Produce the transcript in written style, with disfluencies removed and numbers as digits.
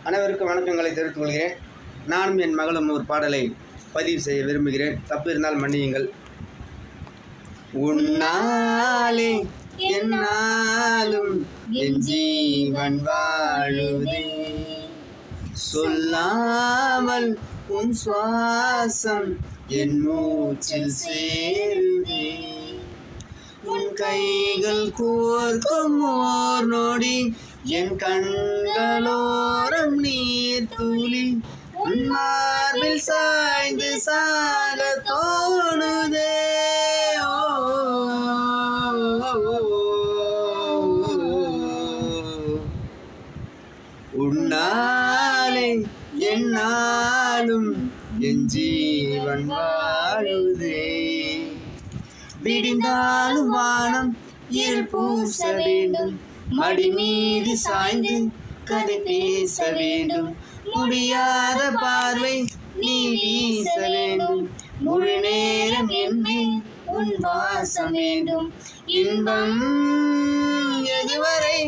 அனைவருக்கும் வணக்கங்களை தெரிவித்துக் கொள்கிறேன். நானும் என் மகளும் ஒரு பாடலை பதிவு செய்ய விரும்புகிறேன். தப்பு இருந்தால் மன்னியுங்கள். உன்னாலே என்னாலும் என் ஜீவன் வாழுதே, சொல்லாமல் உன் சுவாசம் என் மூச்சில் சேருதே, உன் கைகள் கோர்க்கும் ஓர் நொடி என் கண்களோரம் நீர் துளி, உன் மார்பில் சாய்ந்து சாக தோணுதே. உன்னாலே என்னாலும் என் ஜீவன் வாழுதே, விடிந்தாலும் வானம் இருள் பூச வேண்டும், மடி மீது சாய்ந்து கதை பேச வேண்டும், முடியாத பார்வை நீ வீச வேண்டும், முழு நேரம் என்னே உன் வாசம் வேண்டும், இன்பம் எதுவரை